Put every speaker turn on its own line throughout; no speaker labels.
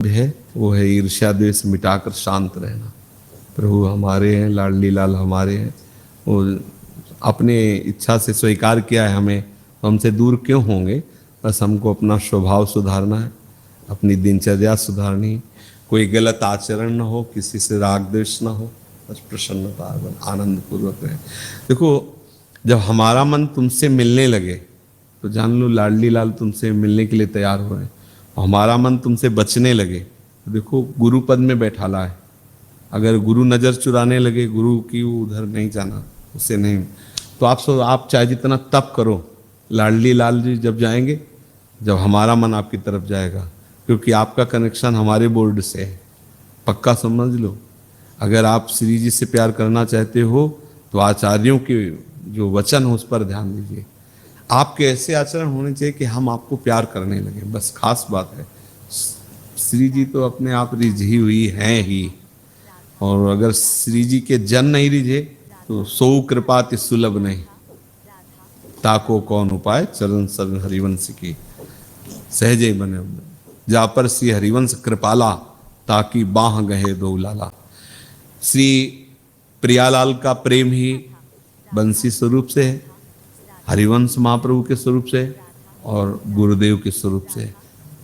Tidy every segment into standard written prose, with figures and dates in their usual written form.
है वो है ईर्ष्या द्वेष मिटाकर शांत रहना। प्रभु हमारे हैं, लाडली लाल हमारे हैं, वो अपने इच्छा से स्वीकार किया है हमें, तो हमसे दूर क्यों होंगे। बस हमको अपना स्वभाव सुधारना है, अपनी दिनचर्या सुधारनी, कोई गलत आचरण ना हो, किसी से राग द्वेष ना हो, बस प्रसन्नता आनंद पूर्वक रहे। देखो जब हमारा मन तुमसे मिलने लगे तो जान लो लाडली लाल तुमसे मिलने के लिए तैयार हो रहे हैं। हमारा मन तुमसे बचने लगे तो देखो गुरु पद में बैठाला है। अगर गुरु नज़र चुराने लगे, गुरु की उधर नहीं जाना, उससे नहीं, तो आप चाहे जितना तप करो, लाडली लाल जी जब जाएंगे, जब हमारा मन आपकी तरफ जाएगा, क्योंकि आपका कनेक्शन हमारे बोर्ड से है, पक्का समझ लो। अगर आप श्री जी से प्यार करना चाहते हो तो आचार्यों के जो वचन हो उस पर ध्यान दीजिए। आपके ऐसे आचरण होने चाहिए कि हम आपको प्यार करने लगे, बस खास बात है। श्री जी तो अपने आप रिझी हुई हैं ही, और अगर श्री जी के जन नहीं रिझे तो सो कृपाति सुलभ नहीं, ताको कौन उपाय चरण शरण हरिवंश की, सहजे बने जा पर श्री हरिवंश कृपाला, ताकि बाह गहे दो लाला। श्री प्रियालाल का प्रेम ही बंसी स्वरूप से है, हरिवंश महाप्रभु के स्वरूप से और गुरुदेव के स्वरूप से।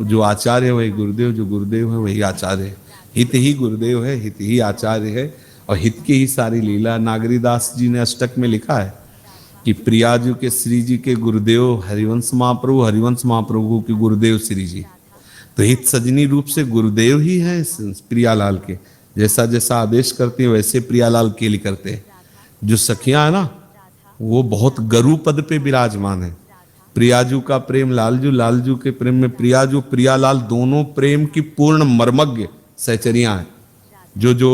जो आचार्य है वही गुरुदेव, जो गुरुदेव है वही आचार्य है। हित ही गुरुदेव है, हित ही आचार्य है, और हित की ही सारी लीला। नागरीदास जी ने अष्टक में लिखा है कि प्रियाजू के श्री जी के गुरुदेव हरिवंश महाप्रभु, हरिवंश महाप्रभु के गुरुदेव श्री जी। तो हित सजनी रूप से गुरुदेव ही है प्रियालाल के। जैसा जैसा आदेश करते हैं वैसे प्रियालाल के लिए करते हैं। जो सखियां है ना वो बहुत गरु पद पे विराजमान है। प्रियाजू का प्रेम लालजू, लालजू के प्रेम में प्रियाजू, प्रियालाल, दोनों प्रेम की पूर्ण मर्मज्ञ सहचरियां हैं। जो जो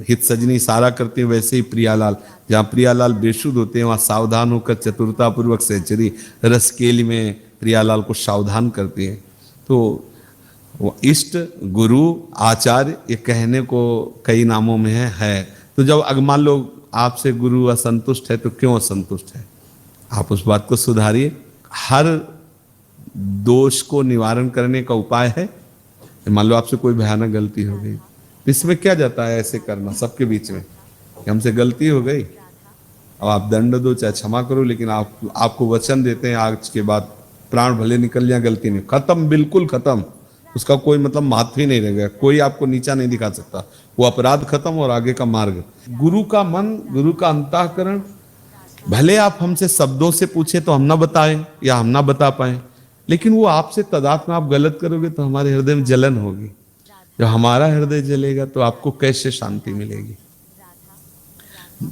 हित सजनी सारा करते हैं वैसे ही प्रियालाल, जहाँ प्रियालाल बेशुद्ध होते हैं वहाँ सावधान होकर चतुरता पूर्वक सहचरी रसकेली में प्रियालाल को सावधान करती है। तो वो इष्ट, गुरु, आचार्य ये कहने को कई नामों में है। तो जब मान लो आपसे गुरु असंतुष्ट है तो क्यों असंतुष्ट है, आप उस बात को सुधारिए। हर दोष को निवारण करने का उपाय है। मान लो आपसे कोई भयानक गलती हो गई, इसमें क्या जाता है ऐसे करना सबके बीच में कि हमसे गलती हो गई, अब आप दंड दो चाहे क्षमा करो, लेकिन आपको वचन देते हैं आज के बाद प्राण भले निकल जाए गलती नहीं, खत्म, बिल्कुल खत्म, उसका कोई मतलब महत्व ही नहीं रहेगा, कोई आपको नीचा नहीं दिखा सकता, वो अपराध खत्म और आगे का मार्ग। गुरु का मन, गुरु का अंतःकरण, भले आप हमसे शब्दों से पूछे तो हम ना बताएं या हम ना बता पाए, लेकिन वो आपसे तदात्म आप गलत करोगे तो हमारे हृदय में जलन होगी। जब हमारा हृदय जलेगा तो आपको कैसे शांति मिलेगी।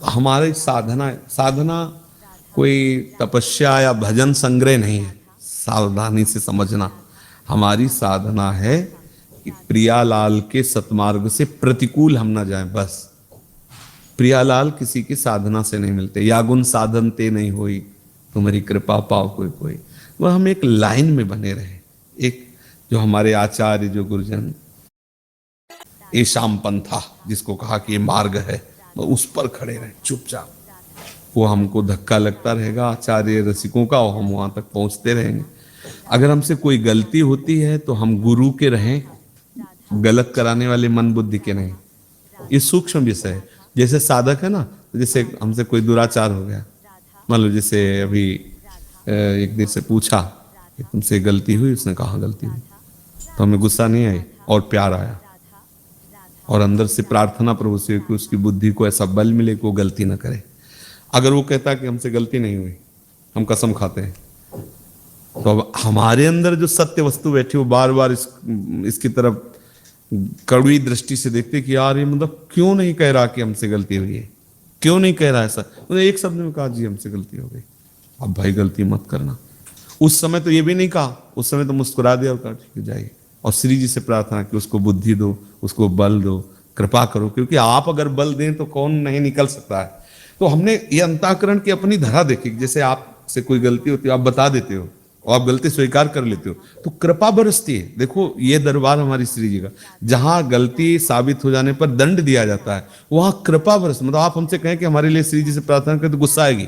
हमारी साधना कोई तपस्या या भजन संग्रह नहीं है, सावधानी से समझना। हमारी साधना है कि प्रियालाल के सतमार्ग से प्रतिकूल हम ना जाएं, बस। प्रियालाल किसी की साधना से नहीं मिलते। या गुण साधन ते नहीं होई, तुम्हारी कृपा पाओ कोई कोई। वह हम एक लाइन में बने रहे, एक जो हमारे आचार्य, जो गुरुजन, ये शाम पंथा जिसको कहा कि ये मार्ग है, वो उस पर खड़े रहे चुपचाप। वो हमको धक्का लगता रहेगा आचार्य रसिकों का, और हम वहां तक पहुंचते रहेंगे। अगर हमसे कोई गलती होती है तो हम गुरु के रहें, गलत कराने वाले मन बुद्धि के नहीं। ये सूक्ष्म विषय है। जैसे साधक है ना, जैसे हमसे कोई दुराचार हो गया, मान लो जैसे अभी एक दिन से पूछा कि तुमसे गलती हुई, उसने कहा गलती हुई, तो हमें गुस्सा नहीं आई और प्यार आया, और अंदर से प्रार्थना प्रभु से कि उसकी बुद्धि को ऐसा बल मिले कि वो गलती ना करे। अगर वो कहता कि हमसे गलती नहीं हुई, हम कसम खाते हैं, तो अब हमारे अंदर जो सत्य वस्तु बैठी वो बार बार इसकी तरफ कड़वी दृष्टि से देखते कि यार ये मतलब क्यों नहीं कह रहा कि हमसे गलती हुई है, क्यों नहीं कह रहा ऐसा। उन्हें एक शब्द में कहा जी हमसे गलती हो गई, अब भाई गलती मत करना। उस समय तो ये भी नहीं कहा, उस समय तो मुस्कुरा दिया और कहा ठीक है जाइए, और श्री जी से प्रार्थना कि उसको बुद्धि दो, उसको बल दो, कृपा करो, क्योंकि आप अगर बल दें तो कौन नहीं निकल सकता है। तो हमने ये अंतःकरण की अपनी धरा देखी, जैसे आपसे कोई गलती होती है आप बता देते हो और आप गलती स्वीकार कर लेते हो तो कृपा बरसती है। देखो ये दरबार हमारी श्री जी का, जहां गलती साबित हो जाने पर दंड दिया जाता है वहां कृपा बरस, मतलब आप हमसे कहें कि हमारे लिए श्री जी से प्रार्थना करें तो गुस्सा आएगी,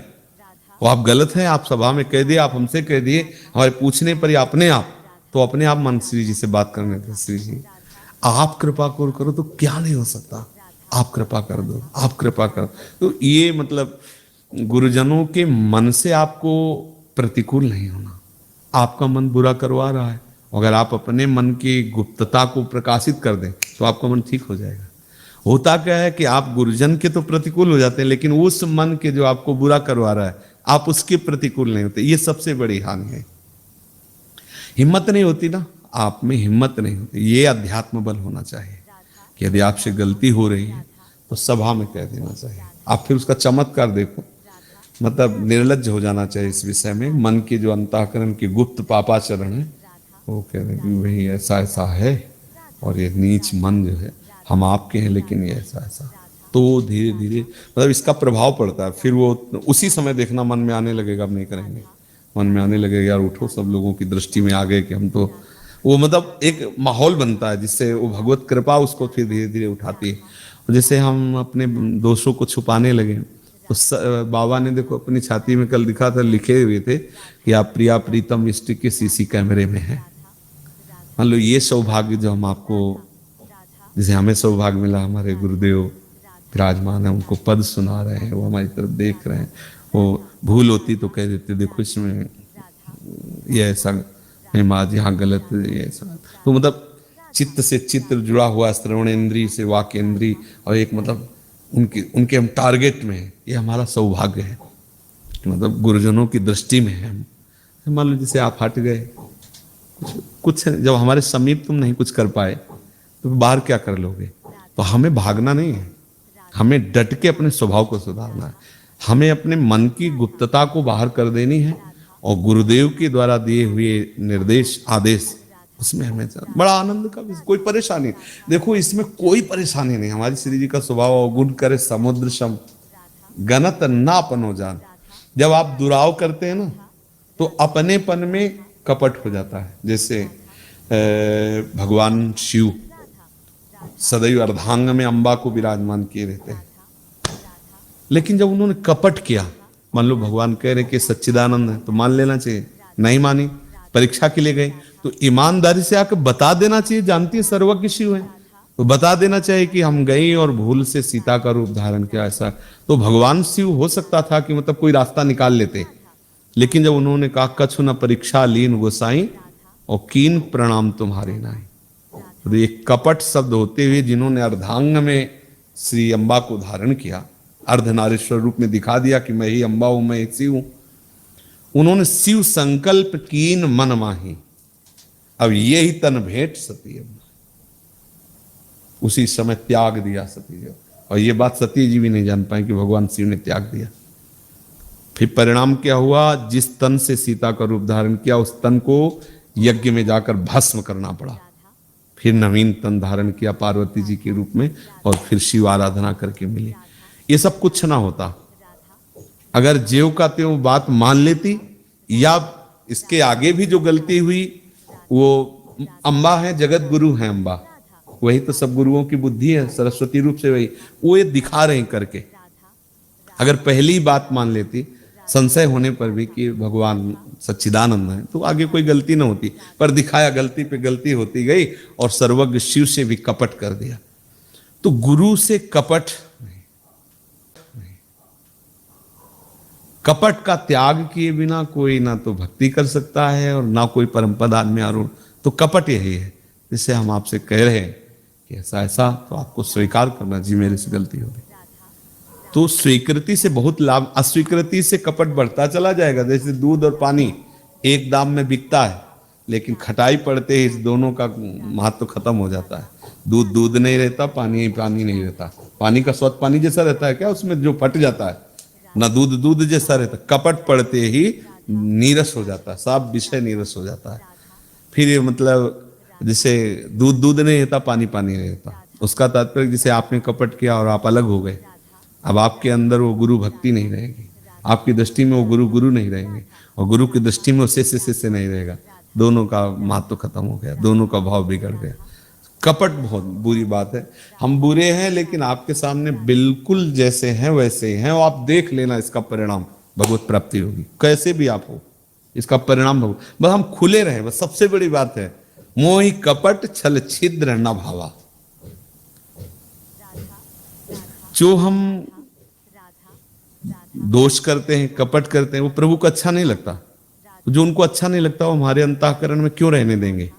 वो आप गलत हैं, आप सभा में कह दिए, आप हमसे कह दिए, हमारे पूछने पर या अपने आप, तो अपने आप मन श्री जी से बात करने थे। श्री जी आप कृपा करो तो क्या नहीं हो सकता, आप कृपा कर दो, आप कृपा कर। तो ये मतलब गुरुजनों के मन से आपको प्रतिकूल नहीं होना। आपका मन बुरा करवा रहा है, अगर आप अपने मन की गुप्तता को प्रकाशित कर दें तो आपका मन ठीक हो जाएगा। होता क्या है कि आप गुरुजन के तो प्रतिकूल हो जाते हैं, लेकिन उस मन के जो आपको बुरा करवा रहा है आप उसके प्रतिकूल नहीं होते। ये सबसे बड़ी हानि है। हिम्मत नहीं होती ना, आप में हिम्मत नहीं होती। ये अध्यात्म बल होना चाहिए कि यदि आपसे गलती हो रही है तो सभा में कह देना चाहिए। आप फिर उसका चमत्कार देखो, मतलब निर्लज्ज हो जाना चाहिए इस विषय में। मन के जो अंतःकरण की गुप्त पापाचरण है वो कह रहे कि भाई ऐसा ऐसा है और ये नीच मन जो है हम आपके हैं, लेकिन ये ऐसा ऐसा। तो धीरे धीरे मतलब इसका प्रभाव पड़ता है। फिर वो उसी समय देखना मन में आने लगेगा, अब नहीं करेंगे। मन में आने लगेगा यार उठो, सब लोगों की दृष्टि में आ गए कि हम तो, वो मतलब एक माहौल बनता है जिससे वो भगवत कृपा उसको फिर धीरे धीरे उठाती है। जैसे हम अपने दोषों को छुपाने लगे तो बाबा ने देखो अपनी छाती में कल दिखा था, लिखे हुए थे कि आप प्रिया प्रीतम इष्ट के सीसी कैमरे में है। मान लो ये सौभाग्य जो हम आपको, जैसे हमें सौभाग्य मिला, हमारे गुरुदेव विराजमान है, उनको पद सुना रहे हैं, वो हमारी तरफ देख रहे हैं। वो भूल होती तो कह देते देखो इसमें ये ऐसा है, माँ यहाँ गलत ये ऐसा। तो मतलब चित्त से चित्त जुड़ा हुआ, श्रवण इंद्री से वाक्य इंद्री, और एक मतलब उनके हम टारगेट में है। ये हमारा सौभाग्य है, मतलब गुरुजनों की दृष्टि में है हम। मान लो जैसे आप हट गए, कुछ जब हमारे समीप तुम नहीं कुछ कर पाए तो बाहर क्या कर लोगे। तो हमें भागना नहीं है, हमें डट के अपने स्वभाव को सुधारना है। हमें अपने मन की गुप्तता को बाहर कर देनी है और गुरुदेव के द्वारा दिए हुए निर्देश आदेश, उसमें हमें बड़ा आनंद का, कोई परेशानी नहीं। देखो इसमें कोई परेशानी नहीं। हमारी श्री जी का स्वभाव अवगुण करे समुद्र सम, गनत नापन हो जान। जब आप दुराव करते हैं ना तो अपनेपन में कपट हो जाता है। जैसे भगवान शिव सदैव अर्धांग में अंबा को विराजमान किए रहते हैं, लेकिन जब उन्होंने कपट किया, मान लो भगवान कह रहे कि सच्चिदानंद है तो मान लेना चाहिए, नहीं मानी, परीक्षा के लिए गए तो ईमानदारी से आकर बता देना चाहिए। जानती है सर्वज्ञ शिव है तो बता देना चाहिए कि हम गए और भूल से सीता का रूप धारण किया ऐसा। तो भगवान शिव हो सकता था कि मतलब कोई रास्ता निकाल लेते, लेकिन जब उन्होंने कहा कछु न परीक्षा लीन गोसाई और कीन प्रणाम तुम्हारे नाई, तो ये कपट शब्द होते हुए जिन्होंने अर्धांग में श्री अम्बा को धारण किया, अर्धनारीश्वर रूप में दिखा दिया कि मैं ही अम्बा हूं, मैं शिव हूं, उन्होंने शिव संकल्प कीन मन माही, अब ये ही तन भेंट सती अम्बा। उसी समय त्याग दिया सती जी, और ये बात सती जी भी नहीं जान पाए कि भगवान शिव ने त्याग दिया। फिर परिणाम क्या हुआ, जिस तन से सीता का रूप धारण किया उस तन को यज्ञ में जाकर भस्म करना पड़ा। फिर नवीन तन धारण किया पार्वती जी के रूप में और फिर शिव आराधना करके मिले। ये सब कुछ ना होता अगर ज्यों का त्यों बात मान लेती, या इसके आगे भी जो गलती हुई, वो अम्बा है, जगत गुरु है अम्बा, वही तो सब गुरुओं की बुद्धि है, सरस्वती रूप से वही, वो ये दिखा रहे हैं करके। अगर पहली बात मान लेती संशय होने पर भी कि भगवान सच्चिदानंद है, तो आगे कोई गलती ना होती, पर दिखाया गलती पे गलती होती गई और सर्वज्ञ शिव से भी कपट कर दिया। तो गुरु से कपट नहीं, कपट का त्याग किए बिना कोई ना तो भक्ति कर सकता है और ना कोई परम पद में आरूढ़। तो कपट यही है जिससे हम आपसे कह रहे हैं कि ऐसा ऐसा, तो आपको स्वीकार करना, जी मेरे से गलती हो गई। तो स्वीकृति से बहुत लाभ, अस्वीकृति से कपट बढ़ता चला जाएगा। जैसे दूध और पानी एक दाम में बिकता है, लेकिन खटाई पड़ते ही इस दोनों का महत्व खत्म हो जाता है। दूध दूध नहीं रहता, पानी पानी नहीं रहता। पानी का स्वाद पानी जैसा रहता है क्या, उसमें जो फट जाता है, ना दूध दूध जैसा रहता। कपट पड़ते ही नीरस हो जाता है, सब विषय नीरस हो जाता है। फिर ये मतलब जैसे दूध दूध नहीं रहता, पानी पानी नहीं रहता, उसका तात्पर्य जैसे आपने कपट किया और आप अलग हो गए, अब आपके अंदर वो गुरु भक्ति नहीं रहेगी, आपकी दृष्टि में वो गुरु गुरु नहीं रहेंगे, और गुरु की दृष्टि में वो शिष्य नहीं रहेगा। दोनों का महत्व खत्म हो गया, दोनों का भाव बिगड़ गया। कपट बहुत बुरी बात है। हम बुरे हैं लेकिन आपके सामने बिल्कुल जैसे हैं वैसे हैं, और आप देख लेना इसका परिणाम भगवत प्राप्ति होगी। कैसे भी आप हो, इसका परिणाम भगवत, बस हम खुले रहे, बस सबसे बड़ी बात है। मोहि कपट छल छिद्र न भावा। जो हम दोष करते हैं, कपट करते हैं, वो प्रभु को अच्छा नहीं लगता। जो उनको अच्छा नहीं लगता वो हमारे अंतःकरण में क्यों रहने देंगे।